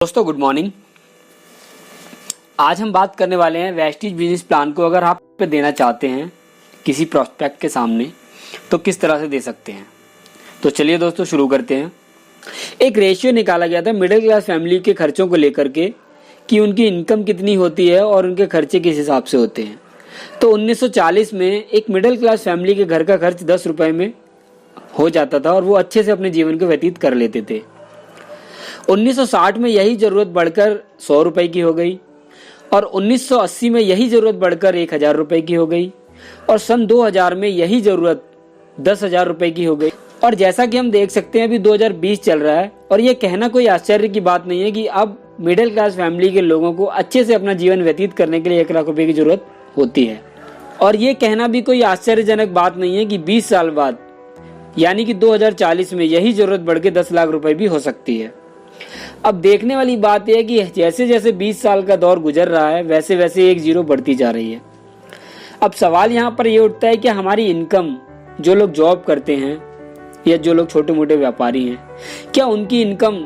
दोस्तों good morning. आज हम बात करने वाले हैं वेस्टीज बिजनेस प्लान को अगर आप पे देना चाहते हैं किसी प्रोस्पेक्ट के सामने तो किस तरह से दे सकते हैं। तो चलिए दोस्तों शुरू करते हैं। एक रेशियो निकाला गया था मिडिल क्लास फैमिली के खर्चों को लेकर के कि उनकी इनकम कितनी होती है और उनके खर्चे किस हिसाब से होते हैं। तो 1940 में एक मिडिल क्लास फैमिली के घर का खर्च 10 रुपए में हो जाता था और वो अच्छे से अपने जीवन को व्यतीत कर लेते थे। 1960 में यही जरूरत बढ़कर 100 रुपए की हो गई और 1980 में यही जरूरत बढ़कर 1000 रुपए की हो गई और सन 2000 में यही जरूरत 10,000 रुपए की हो गई। और जैसा कि हम देख सकते हैं अभी 2020 चल रहा है और ये कहना कोई आश्चर्य की बात नहीं है कि अब मिडिल क्लास फैमिली के लोगों को अच्छे से अपना जीवन व्यतीत करने के लिए 1 लाख रुपए की जरूरत होती है। और ये कहना भी कोई आश्चर्यजनक बात नहीं है कि 20 साल बाद यानी कि 2040 में यही जरूरत बढ़ के 10 लाख रुपए भी हो सकती है। अब देखने वाली बात यह है कि जैसे जैसे 20 साल का दौर गुजर रहा है वैसे वैसे एक जीरो बढ़ती जा रही है। अब सवाल यहाँ पर यह उठता है कि हमारी इनकम, जो लोग जॉब करते हैं या जो लोग छोटे मोटे व्यापारी हैं, क्या उनकी इनकम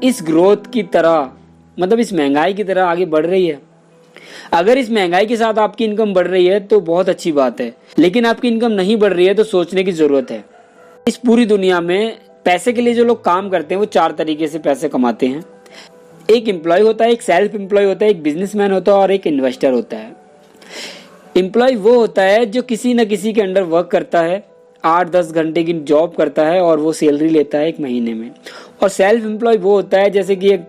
इस ग्रोथ की तरह, मतलब इस महंगाई की तरह आगे बढ़ रही है? अगर इस महंगाई के साथ आपकी इनकम बढ़ रही है तो बहुत अच्छी बात है, लेकिन आपकी इनकम नहीं बढ़ रही है तो सोचने की जरूरत है। इस पूरी दुनिया में पैसे के लिए जो लोग काम करते हैं वो 4 तरीके से पैसे कमाते हैं। एक एम्प्लॉय होता है, एक सेल्फ एम्प्लॉय होता है, एक बिजनेसमैन होता है और एक इन्वेस्टर होता है। एम्प्लॉय वो होता है जो किसी न किसी के अंडर वर्क करता है, 8-10 घंटे की जॉब करता है और वो सैलरी लेता है 1 महीने में। और सेल्फ एम्प्लॉय वो होता है जैसे कि एक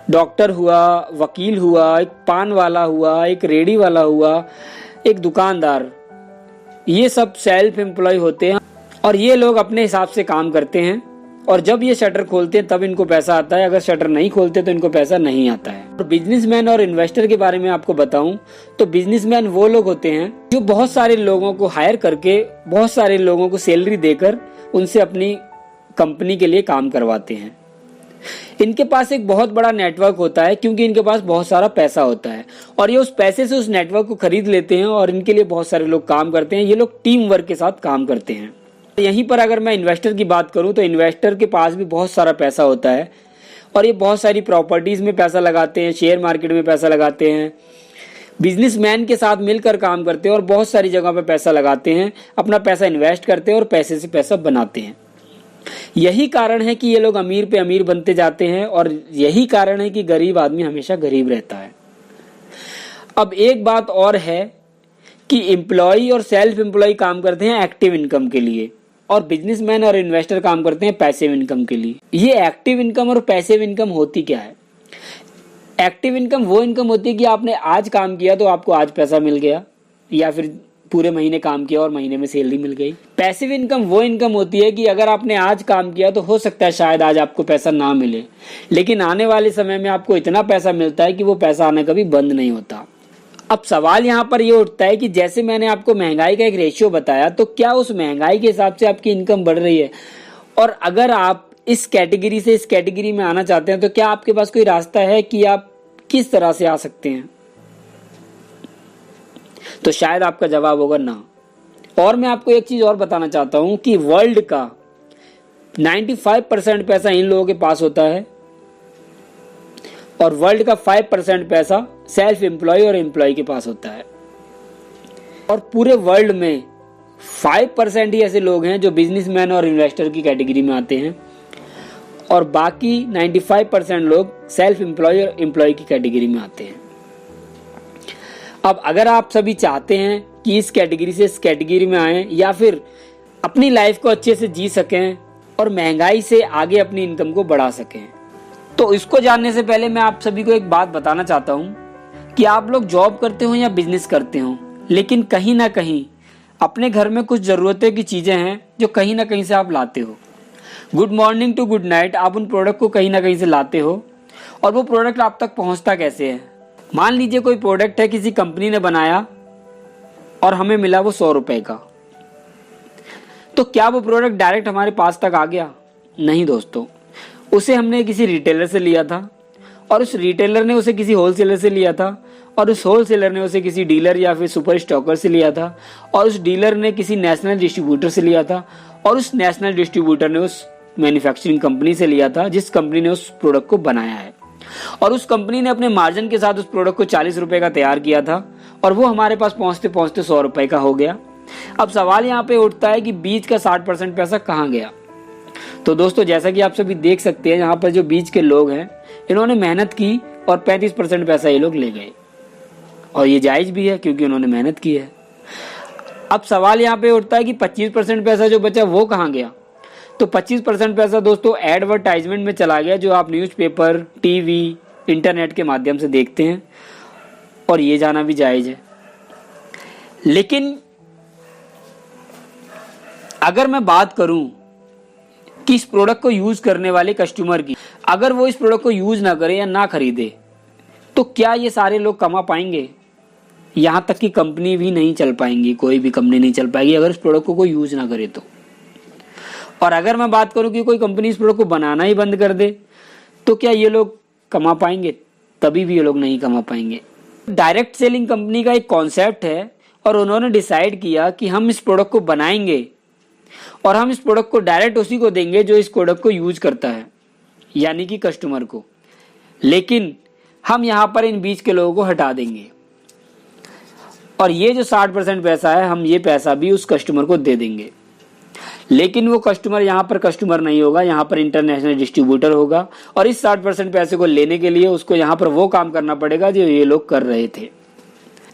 डॉक्टर हुआ, वकील हुआ, एक पान वाला हुआ, एक रेडी वाला हुआ, एक दुकानदार। ये सब सेल्फ एम्प्लॉय होते हैं और ये लोग अपने हिसाब से काम करते हैं और जब ये शटर खोलते हैं तब इनको पैसा आता है, अगर शटर नहीं खोलते तो इनको पैसा नहीं आता है। और बिजनेसमैन और इन्वेस्टर के बारे में आपको बताऊं तो बिजनेसमैन वो लोग होते हैं जो बहुत सारे लोगों को हायर करके, बहुत सारे लोगों को सैलरी देकर उनसे अपनी कंपनी के लिए काम करवाते हैं। इनके पास एक बहुत बड़ा नेटवर्क होता है क्योंकि इनके पास बहुत सारा पैसा होता है और ये उस पैसे से उस नेटवर्क को खरीद लेते हैं और इनके लिए बहुत सारे लोग काम करते हैं। ये लोग टीम वर्क के साथ काम करते हैं। यहीं पर अगर मैं इन्वेस्टर की बात करूं तो इन्वेस्टर के पास भी बहुत सारा पैसा होता है और ये बहुत सारी प्रॉपर्टीज में पैसा लगाते हैं, शेयर मार्केट में पैसा लगाते हैं, बिजनेसमैन के साथ मिलकर काम करते हैं और बहुत सारी जगह पे पैसा लगाते हैं, अपना पैसा इन्वेस्ट करते हैं और पैसे से पैसा बनाते हैं। यही कारण है कि ये लोग अमीर पे अमीर बनते जाते हैं और यही कारण है कि गरीब आदमी हमेशा गरीब रहता है। अब एक बात और है कि एम्प्लॉय और सेल्फ एम्प्लॉय काम करते हैं एक्टिव इनकम के लिए और बिजनेसमैन और इन्वेस्टर काम करते हैं पैसिव इनकम के लिए। ये एक्टिव इनकम और पैसिव इनकम होती क्या है? एक्टिव इनकम वो इनकम होती है कि आपने आज काम किया तो आपको आज पैसा मिल गया, या फिर पूरे महीने काम किया और महीने में सैलरी मिल गई। पैसिव इनकम वो इनकम होती है कि अगर आपने आज काम किया तो हो सकता है शायद आज आपको पैसा ना मिले, लेकिन आने वाले समय में आपको इतना पैसा मिलता है कि वो पैसा आना कभी बंद नहीं होता। अब सवाल यहाँ पर ये उठता है कि जैसे मैंने आपको महंगाई का एक रेशियो बताया, तो क्या उस महंगाई के हिसाब से आपकी इनकम बढ़ रही है? और अगर आप इस कैटेगरी से इस कैटेगरी में आना चाहते हैं तो क्या आपके पास कोई रास्ता है कि आप किस तरह से आ सकते हैं? तो शायद आपका जवाब होगा ना। और मैं आपको एक चीज और बताना चाहता हूं कि वर्ल्ड का 95% पैसा इन लोगों के पास होता है और वर्ल्ड का 5% पैसा सेल्फ एम्प्लॉय और एम्प्लॉय के पास होता है। और पूरे वर्ल्ड में 5% ही ऐसे लोग हैं जो बिजनेसमैन और इन्वेस्टर की कैटेगरी में आते हैं और बाकी 95% लोग सेल्फ एम्प्लॉय और एम्प्लॉय की कैटेगरी में आते हैं। अब अगर आप सभी चाहते हैं कि इस कैटेगरी से इस कैटेगरी में आएं या फिर अपनी लाइफ को अच्छे से जी सकें और महंगाई से आगे अपनी इनकम को बढ़ा सकें, तो इसको जानने से पहले मैं आप सभी को एक बात बताना चाहता हूं कि आप लोग जॉब करते हो या बिजनेस करते हो, लेकिन कहीं ना कहीं अपने घर में कुछ जरूरतें की चीजें हैं जो कहीं ना कहीं से आप लाते हो। Good morning to good night, आप उन प्रोडक्ट को कहीं ना कहीं से लाते हो और वो प्रोडक्ट आप तक पहुंचता कैसे है? मान लीजिए कोई प्रोडक्ट है किसी कंपनी ने बनाया और हमें मिला वो 100 रुपए का, तो क्या वो प्रोडक्ट डायरेक्ट हमारे पास तक आ गया? नहीं दोस्तों, उसे हमने किसी रिटेलर से लिया था और उस रिटेलर ने उसे किसी होलसेलर से लिया था और उस होलसेलर ने उसे किसी डीलर या फिर सुपर स्टॉकर से लिया था और उस डीलर ने किसी नेशनल डिस्ट्रीब्यूटर से लिया था और उस नेशनल डिस्ट्रीब्यूटर ने उस मैन्युफैक्चरिंग कंपनी से लिया था जिस कंपनी ने उस प्रोडक्ट को बनाया है। और उस कंपनी ने अपने मार्जिन के साथ उस प्रोडक्ट को 40 रुपए का तैयार किया था और वो हमारे पास पहुंचते पहुंचते 100 रुपए का हो गया। अब सवाल यहाँ पे उठता है कि बीच का 60% पैसा कहाँ गया। तो दोस्तों जैसा कि आप सभी देख सकते हैं, यहाँ पर जो बीच के लोग हैं इन्होंने मेहनत की और 35% पैसा ये लोग ले गए, और ये जायज भी है क्योंकि उन्होंने मेहनत की है। अब सवाल यहाँ पे उठता है कि 25% पैसा जो बचा वो कहाँ गया। तो 25% पैसा दोस्तों एडवर्टाइजमेंट में चला गया, जो आप न्यूज़पेपर, टीवी, इंटरनेट के माध्यम से देखते हैं, और ये जाना भी जायज है। लेकिन अगर मैं बात करूं कि इस प्रोडक्ट को यूज करने वाले कस्टमर की, अगर वो इस प्रोडक्ट को यूज ना करे या ना खरीदे, तो क्या ये सारे लोग कमा पाएंगे? यहां तक कि कंपनी भी नहीं चल पाएंगी, कोई भी कंपनी नहीं चल पाएगी अगर इस प्रोडक्ट को कोई यूज ना करे तो। और अगर मैं बात करूं कि कोई कंपनी इस प्रोडक्ट को बनाना ही बंद कर दे, तो क्या ये लोग कमा पाएंगे? तभी भी ये लोग नहीं कमा पाएंगे। डायरेक्ट सेलिंग कंपनी का एक कॉन्सेप्ट है और उन्होंने डिसाइड किया कि हम इस प्रोडक्ट को बनाएंगे और हम इस प्रोडक्ट को डायरेक्ट उसी को देंगे जो इस प्रोडक्ट को यूज करता है, यानी कि कस्टमर को। लेकिन हम यहां पर इन बीच के लोगों को हटा देंगे और ये जो 60% पैसा है, हम ये पैसा भी उस कस्टमर को दे देंगे। लेकिन वो कस्टमर यहाँ पर कस्टमर नहीं होगा, यहाँ पर इंटरनेशनल डिस्ट्रीब्यूटर होगा, और इस 60% पैसे को लेने के लिए उसको यहाँ पर वो काम करना पड़ेगा जो ये लोग कर रहे थे।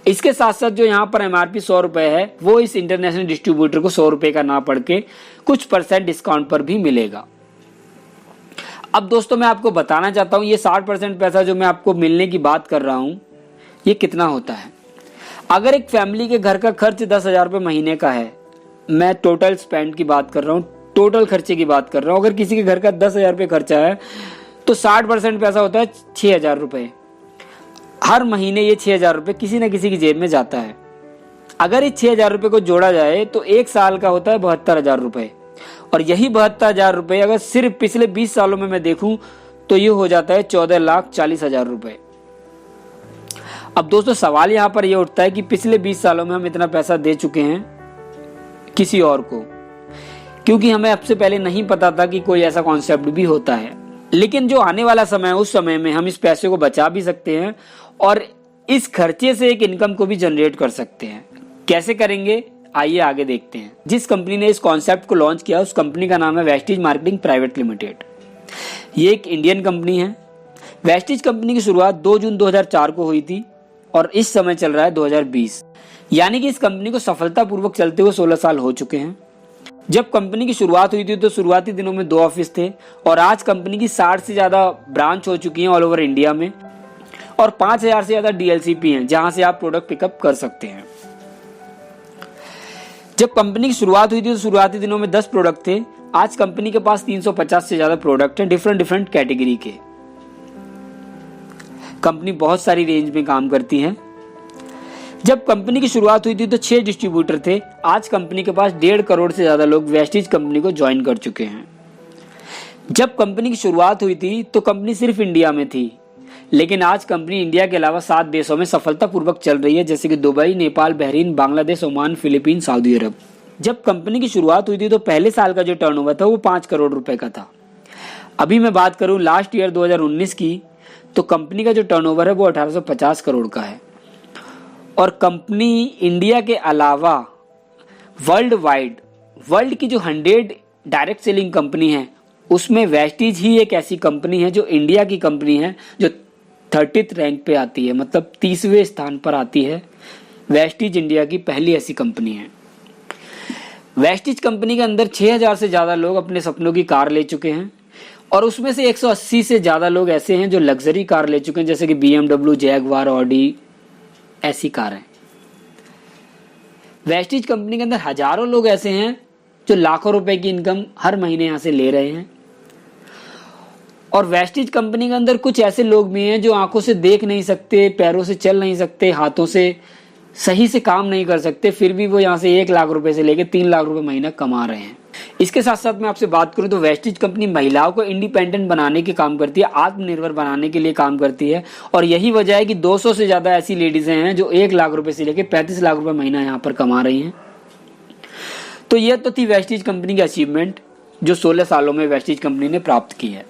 इसके साथ साथ जो यहाँ पर एमआरपी 100 रुपए है, वो इस इंटरनेशनल डिस्ट्रीब्यूटर को 100 रुपए का ना पड़ के कुछ % डिस्काउंट पर भी मिलेगा। अब दोस्तों मैं आपको बताना चाहता हूँ, ये 60% पैसा जो मैं आपको मिलने की बात कर रहा हूँ, ये कितना होता है। अगर एक फैमिली के घर का खर्च 10,000 रुपये महीने का है, मैं टोटल स्पेंड की बात कर रहा हूँ, टोटल खर्चे की बात कर रहा हूँ। अगर किसी के घर का 10,000 रुपये खर्चा है तो 60% पैसा होता है 6,000 रुपये। हर महीने ये 6,000 रुपये किसी न किसी की जेब में जाता है। अगर इस 6,000 रुपये को जोड़ा जाए तो एक साल का होता है 72,000 रुपये, और यही 72,000 रुपये अगर सिर्फ पिछले 20 सालों में मैं देखूं तो ये हो जाता है 14,40,000 रुपये। अब दोस्तों सवाल यहाँ पर यह उठता है कि पिछले 20 सालों में हम इतना पैसा दे चुके हैं किसी और को, क्योंकि हमें अब से पहले नहीं पता था कि कोई ऐसा कॉन्सेप्ट भी होता है। लेकिन जो आने वाला समय है, उस समय में हम इस पैसे को बचा भी सकते हैं और इस खर्चे से एक इनकम को भी जनरेट कर सकते हैं। कैसे करेंगे, आइए आगे देखते हैं। जिस कंपनी ने इस कॉन्सेप्ट को लॉन्च किया उस कंपनी का नाम है वेस्टीज मार्केटिंग प्राइवेट लिमिटेड। ये एक इंडियन कंपनी है। वेस्टीज कंपनी की शुरुआत 2 जून 2004 को हुई थी और इस समय चल रहा है 2020, यानी कि इस कंपनी को सफलतापूर्वक चलते हुए 16 साल हो चुके हैं। जब कंपनी की शुरुआत हुई थी तो शुरुआती दिनों में 2 ऑफिस थे और आज कंपनी की 60 से ज्यादा ब्रांच हो चुकी हैं ऑल ओवर इंडिया में, और 5,000 से ज्यादा डीएलसीपी हैं जहां से आप प्रोडक्ट पिकअप कर सकते हैं। जब कंपनी की शुरुआत हुई थी तो शुरुआती दिनों में 10 प्रोडक्ट थे। आज कंपनी के पास 350 से ज्यादा प्रोडक्ट हैं डिफरेंट कैटेगरी के। कंपनी बहुत सारी रेंज में काम करती है। जब कंपनी की शुरुआत हुई थी तो 6 डिस्ट्रीब्यूटर थे। आज कंपनी के पास 1.5 करोड़ से ज्यादा लोग वेस्टीज कंपनी को ज्वाइन कर चुके हैं। जब कंपनी की शुरुआत हुई थी तो कंपनी सिर्फ इंडिया में थी, लेकिन आज कंपनी इंडिया के अलावा 7 देशों में सफलतापूर्वक चल रही है, जैसे कि Dubai, Nepal, Bahrain, Bangladesh, Oman, Philippine, Saudi Arab. जब कंपनी की शुरुआत हुई थी तो पहले साल का जो टर्नओवर था वो 5 करोड़ रुपए का था। अभी मैं बात करूं लास्ट ईयर 2019 की, तो कंपनी का जो टर्नओवर है वो 1850 करोड़ का है। और कंपनी इंडिया के अलावा वर्ल्ड की जो 100 डायरेक्ट सेलिंग कंपनी है उसमें वेस्टीज ही एक ऐसी कंपनी है जो इंडिया की कंपनी है जो 30th रैंक पे आती है, मतलब 30वें स्थान पर आती है। वेस्टीज इंडिया की पहली ऐसी कंपनी है। वेस्टीज कंपनी के अंदर 6,000 से ज्यादा लोग अपने सपनों की कार ले चुके हैं और उसमें से 180 से ज्यादा लोग ऐसे हैं जो लग्जरी कार ले चुके हैं, जैसे कि BMW, जैगवार, ऑडी, ऐसी कार है। वेस्टीज कंपनी के अंदर हजारों लोग ऐसे हैं जो लाखों रुपए की इनकम हर महीने यहां से ले रहे हैं। और वेस्टीज कंपनी के अंदर कुछ ऐसे लोग भी हैं जो आंखों से देख नहीं सकते, पैरों से चल नहीं सकते, हाथों से सही से काम नहीं कर सकते, फिर भी वो यहाँ से 1 लाख रुपए से लेकर 3 लाख रुपए महीना कमा रहे हैं। इसके साथ साथ मैं आपसे बात करूं तो वेस्टीज कंपनी महिलाओं को इंडिपेंडेंट बनाने के काम करती है, आत्मनिर्भर बनाने के लिए काम करती है, और यही वजह है कि 200 से ज्यादा ऐसी लेडीजें हैं जो 1 लाख रुपए से लेकर 35 लाख रुपए महीना यहाँ पर कमा रही हैं। तो यह तो थी वेस्टीज कंपनी की अचीवमेंट जो 16 सालों में वेस्टीज कंपनी ने प्राप्त की है।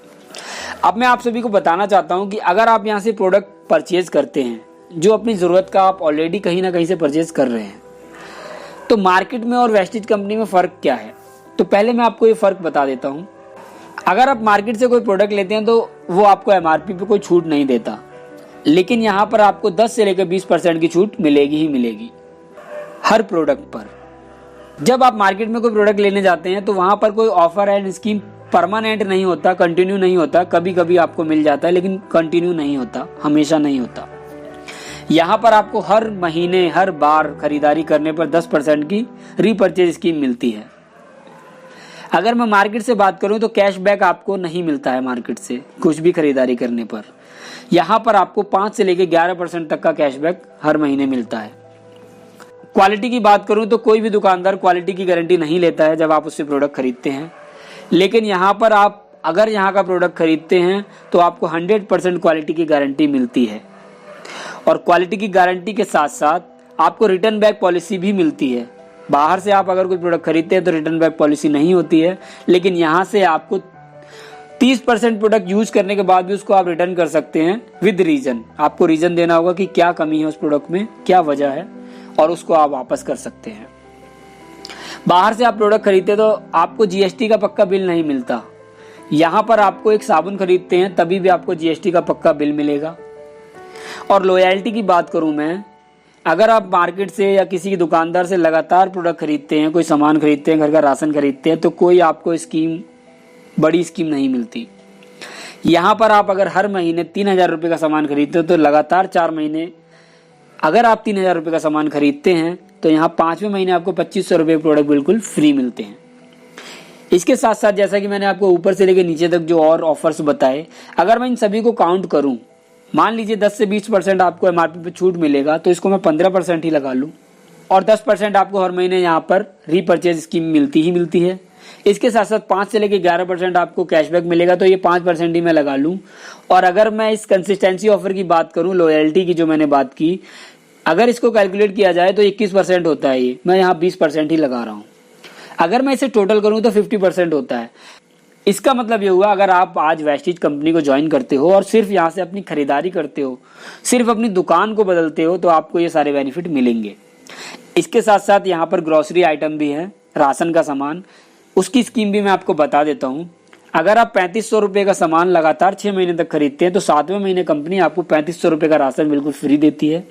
अब मैं आप सभी को बताना चाहता हूं कि अगर आप यहां से प्रोडक्ट परचेज करते हैं जो अपनी ज़रूरत का आप ऑलरेडी कहीं ना कहीं से परचेज कर रहे हैं, तो मार्केट में और वेस्टेज कंपनी में फ़र्क क्या है। तो पहले मैं आपको ये फ़र्क बता देता हूँ। अगर आप मार्केट से कोई प्रोडक्ट लेते हैं तो वो आपको MRP पे कोई छूट नहीं देता, लेकिन यहाँ पर आपको 10 से लेकर 20% की छूट मिलेगी ही मिलेगी हर प्रोडक्ट पर। जब आप मार्केट में कोई प्रोडक्ट लेने जाते हैं तो वहाँ पर कोई ऑफर एंड स्कीम परमानेंट नहीं होता, कंटिन्यू नहीं होता। कभी कभी आपको मिल जाता है लेकिन कंटिन्यू नहीं होता, हमेशा नहीं होता। यहाँ पर आपको हर महीने हर बार खरीदारी करने पर 10% की रीपर्चेज स्कीम मिलती है। अगर मैं मार्केट से बात करूं तो कैशबैक आपको नहीं मिलता है मार्केट से कुछ भी खरीदारी करने पर। यहाँ पर आपको 5 से लेकर 11% तक का कैशबैक हर महीने मिलता है। क्वालिटी की बात करूं तो कोई भी दुकानदार क्वालिटी की गारंटी नहीं लेता है जब आप उससे प्रोडक्ट खरीदते हैं, लेकिन यहाँ पर आप अगर यहाँ का प्रोडक्ट खरीदते हैं तो आपको 100% क्वालिटी की गारंटी मिलती है। और क्वालिटी की गारंटी के साथ साथ आपको रिटर्न बैक पॉलिसी भी मिलती है। बाहर से आप अगर कोई प्रोडक्ट खरीदते हैं तो रिटर्न बैक पॉलिसी नहीं होती है, लेकिन यहाँ से आपको 30% प्रोडक्ट यूज करने के बाद भी उसको आप रिटर्न कर सकते हैं विद रीजन। आपको रीजन देना होगा कि क्या कमी है उस प्रोडक्ट में, क्या वजह है, और उसको आप वापस कर सकते हैं। बाहर से आप प्रोडक्ट खरीदते तो आपको GST का पक्का बिल नहीं मिलता। यहाँ पर आपको एक साबुन खरीदते हैं तभी भी आपको GST का पक्का बिल मिलेगा। और लॉयल्टी की बात करूं मैं, अगर आप मार्केट से या किसी दुकानदार से लगातार प्रोडक्ट खरीदते हैं, कोई सामान खरीदते हैं, घर का राशन खरीदते हैं, तो कोई आपको स्कीम, बड़ी स्कीम नहीं मिलती। यहाँ पर आप अगर हर महीने 3,000 रुपये का सामान खरीदते हो तो लगातार 4 महीने अगर आप 3,000 रुपये का सामान खरीदते हैं तो यहाँ 5वें महीने आपको 2,500 रुपये प्रोडक्ट बिल्कुल फ्री मिलते हैं। इसके साथ साथ जैसा कि मैंने आपको ऊपर से लेकर नीचे तक जो और ऑफर्स बताए, अगर मैं इन सभी को काउंट करूं, मान लीजिए 10 से 20% आपको MRP पे छूट मिलेगा तो इसको मैं 15% ही लगा लूं, और 10% आपको हर महीने यहाँ पर रीपर्चेज स्कीम मिलती ही मिलती है। इसके साथ साथ 5 से लेकर 11% आपको कैशबैक मिलेगा तो ये 5% ही मैं लगा लूं। और अगर मैं इस कंसिस्टेंसी ऑफर की बात करूं, लॉयल्टी की जो मैंने बात की, अगर इसको कैलकुलेट किया जाए तो 21% होता है, ये मैं यहाँ 20% ही लगा रहा हूँ। अगर मैं इसे टोटल करूँ तो 50% होता है। इसका मतलब ये हुआ, अगर आप आज वेस्टीज कंपनी को ज्वाइन करते हो और सिर्फ यहाँ से अपनी खरीदारी करते हो, सिर्फ अपनी दुकान को बदलते हो, तो आपको ये सारे बेनिफिट मिलेंगे। इसके साथ साथ यहाँ पर ग्रोसरी आइटम भी है, राशन का सामान, उसकी स्कीम भी मैं आपको बता देता हूँ। अगर आप 3500 रुपये का सामान लगातार 6 महीने तक खरीदते हैं तो 7वें महीने कंपनी आपको 3500 रुपये का राशन बिल्कुल फ्री देती है।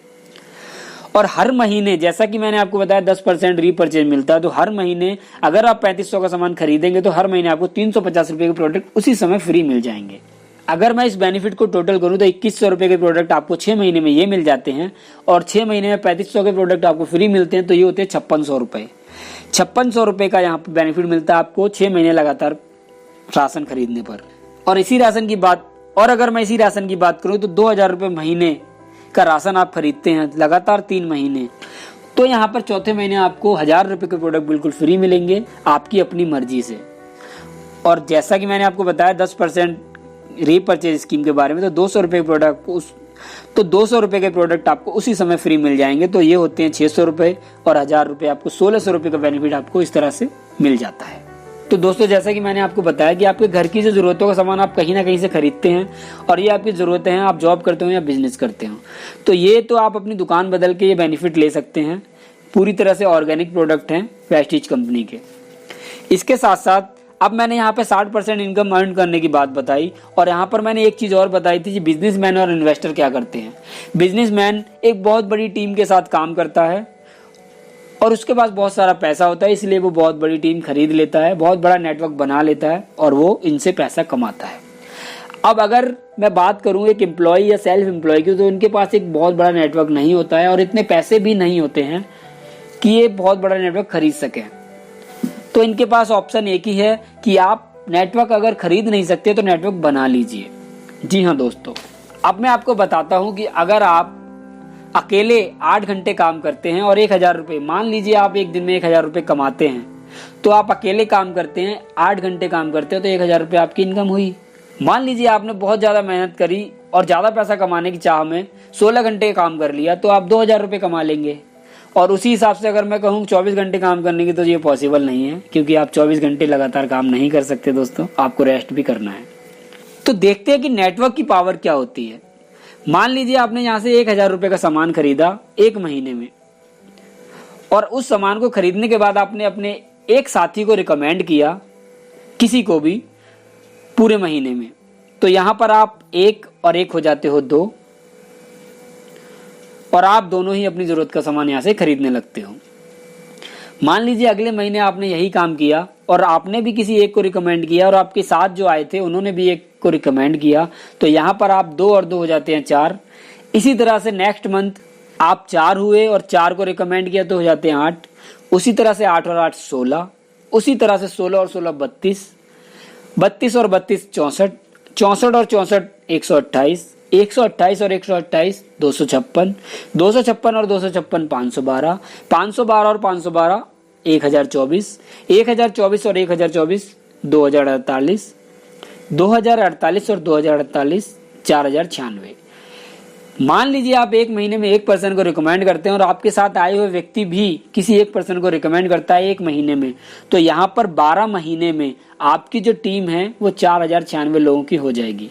और हर महीने, जैसा कि मैंने आपको बताया, 10% रीपर्चेज मिलता है, तो हर महीने अगर आप 3500 का सामान खरीदेंगे तो हर महीने आपको 350 रुपये के प्रोडक्ट उसी समय फ्री मिल जाएंगे। अगर मैं इस बेनिफिट को टोटल करूं तो 2100 रुपये के प्रोडक्ट आपको 6 महीने में ये मिल जाते हैं, और 6 महीने में 3500 के प्रोडक्ट आपको फ्री मिलते हैं, तो ये होते हैं 5600 रुपये। 5600 रुपये का यहाँ पर बेनिफिट मिलता है आपको 6 महीने लगातार राशन खरीदने पर। और इसी राशन की बात, और अगर मैं इसी राशन की बात करूं तो 2000 रुपये महीने का राशन आप खरीदते हैं लगातार 3 महीने, तो यहाँ पर चौथे महीने आपको 1000 रुपये के प्रोडक्ट बिल्कुल फ्री मिलेंगे आपकी अपनी मर्जी से। और जैसा कि मैंने आपको बताया 10% रीपर्चेज स्कीम के बारे में, तो 200 रुपये प्रोडक्ट तो 200 रुपये के प्रोडक्ट आपको उसी समय फ्री मिल जाएंगे, तो ये होते हैं 600 रुपये, और 1000 रुपये आपको 1600 रुपये का बेनिफिट आपको इस तरह से मिल जाता है। तो दोस्तों, जैसा कि मैंने आपको बताया कि आपके घर की जो ज़रूरतों का सामान आप कहीं ना कहीं से खरीदते हैं, और ये आपकी ज़रूरतें हैं, आप जॉब करते हो या बिजनेस करते हो, तो ये तो आप अपनी दुकान बदल के ये बेनिफिट ले सकते हैं। पूरी तरह से ऑर्गेनिक प्रोडक्ट हैं वेस्टीज कंपनी के। इसके साथ साथ अब मैंने यहाँ पे 60% इनकम अर्न करने की बात बताई, और यहाँ पर मैंने एक चीज़ और बताई थी कि बिजनेसमैन और इन्वेस्टर क्या करते हैं। बिजनेसमैन एक बहुत बड़ी टीम के साथ काम करता है और उसके पास बहुत सारा पैसा होता है, इसलिए वो बहुत बड़ी टीम खरीद लेता है, बहुत बड़ा नेटवर्क बना लेता है, और वो इनसे पैसा कमाता है। अब अगर मैं बात करूं एक एम्प्लॉय या सेल्फ एम्प्लॉय की, तो इनके पास एक बहुत बड़ा नेटवर्क नहीं होता है, और इतने पैसे भी नहीं होते हैं कि ये बहुत बड़ा नेटवर्क खरीद सकें। तो इनके पास ऑप्शन एक ही है कि आप नेटवर्क अगर खरीद नहीं सकते तो नेटवर्क बना लीजिए। जी हाँ दोस्तों, अब मैं आपको बताता हूँ कि अगर आप अकेले 8 घंटे काम करते हैं और 1000 रुपये, मान लीजिए आप एक दिन में 1000 रुपये कमाते हैं, तो आप अकेले काम करते हैं, 8 घंटे काम करते हैं, तो 1000 रुपये आपकी इनकम हुई। मान लीजिए आपने बहुत ज़्यादा मेहनत करी और ज़्यादा पैसा कमाने की चाह में 16 घंटे काम कर लिया, तो आप 2000 रुपये कमा लेंगे। और उसी हिसाब से अगर मैं कहूँ 24 घंटे काम करने की, तो ये पॉसिबल नहीं है, क्योंकि आप 24 घंटे लगातार काम नहीं कर सकते दोस्तों, आपको रेस्ट भी करना है। तो देखते हैं कि नेटवर्क की पावर क्या होती है। मान लीजिए आपने यहां से 1,000 रुपए का सामान खरीदा एक महीने में, और उस सामान को खरीदने के बाद आपने अपने एक साथी को रिकमेंड किया, किसी को भी, पूरे महीने में, तो यहां पर आप 1 और 1 हो जाते हो 2, और आप दोनों ही अपनी जरूरत का सामान यहां से खरीदने लगते हो। मान लीजिए अगले महीने आपने यही काम किया और आपने भी किसी एक को रिकमेंड किया, और आपके साथ जो आए थे उन्होंने भी एक को रिकमेंड किया, तो यहां पर आप 2 और 2 हो जाते हैं 4। इसी तरह से नेक्स्ट मंथ आप 4 हुए और 4 को रिकमेंड किया तो हो जाते हैं 8। उसी तरह से 8 और 8 16, उसी तरह से 16 और 16 32, 32 और 32 64, 64 और 64 128, 128 और 128 256, 256 और 256 512, 512 और 512 1024, 1024 और 1024 2048, 2048 और 2048 4096। मान लीजिए आप एक महीने में एक पर्सन को रिकमेंड करते हैं और आपके साथ आए हुए व्यक्ति भी किसी एक पर्सन को रिकमेंड करता है एक महीने में, तो यहां पर 12 महीने में आपकी जो टीम है वो 4096 लोगों की हो जाएगी।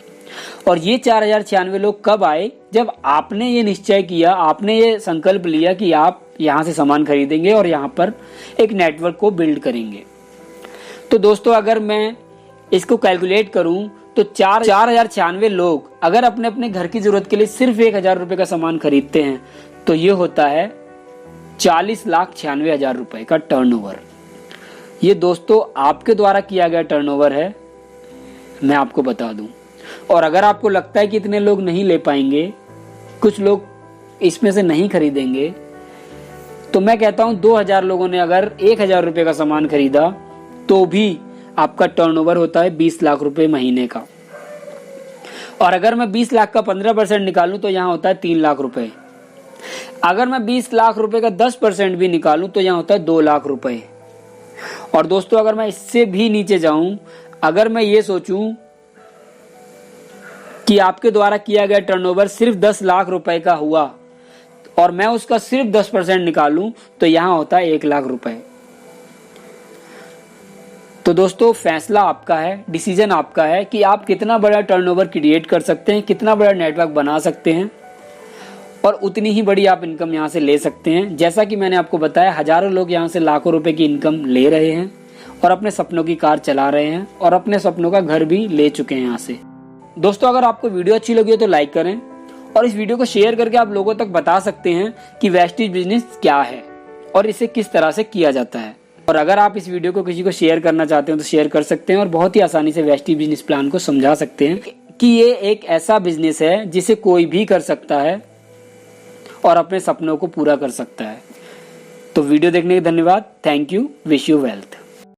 और ये 4096 लोग कब आए? जब आपने ये निश्चय किया, आपने ये संकल्प लिया कि आप यहां से सामान खरीदेंगे और यहां पर एक नेटवर्क को बिल्ड करेंगे। तो दोस्तों अगर मैं इसको कैलकुलेट करूं तो 4096 लोग अगर अपने अपने घर की जरूरत के लिए सिर्फ 1,000 रुपए का सामान खरीदते हैं तो ये होता है 40,96,000 रुपए का टर्नओवर। ये दोस्तों आपके द्वारा किया गया टर्नओवर है, मैं आपको बता दूं। और अगर आपको लगता है कि इतने लोग नहीं ले पाएंगे, कुछ लोग इसमें से नहीं खरीदेंगे, तो मैं कहता हूं 2,000 लोगों ने अगर 1,000 रुपए का सामान खरीदा तो भी आपका टर्नओवर होता है 20 लाख रुपए महीने का। और अगर मैं 20 लाख का 15% निकालूं तो यहां होता है 3 लाख रुपए। अगर मैं 20 लाख रुपए का 10% भी निकालूं तो यहां होता है 2 लाख रुपए। और दोस्तों अगर मैं इससे भी नीचे जाऊं, अगर मैं ये सोचूं कि आपके द्वारा किया गया टर्नओवर सिर्फ 10 लाख रुपए का हुआ और मैं उसका सिर्फ 10% निकालूं तो यहां होता है 1 लाख रुपए। तो दोस्तों फैसला आपका है, डिसीजन आपका है कि आप कितना बड़ा टर्नओवर क्रिएट कर सकते हैं, कितना बड़ा नेटवर्क बना सकते हैं, और उतनी ही बड़ी आप इनकम यहां से ले सकते हैं। जैसा कि मैंने आपको बताया, हजारों लोग यहां से लाखों रुपए की इनकम ले रहे हैं और अपने सपनों की कार चला रहे हैं और अपने सपनों का घर भी ले चुके हैं यहां से। दोस्तों अगर आपको वीडियो अच्छी लगी हो तो लाइक करें और इस वीडियो को शेयर करके आप लोगों तक बता सकते हैं कि वेस्टेज बिजनेस क्या है और इसे किस तरह से किया जाता है। और अगर आप इस वीडियो को किसी को शेयर करना चाहते हो तो शेयर कर सकते हैं और बहुत ही आसानी से वेस्टेज बिजनेस प्लान को समझा सकते हैं कि ये एक ऐसा बिजनेस है जिसे कोई भी कर सकता है और अपने सपनों को पूरा कर सकता है। तो वीडियो देखने के लिए धन्यवाद। Thank you. Wish you wealth.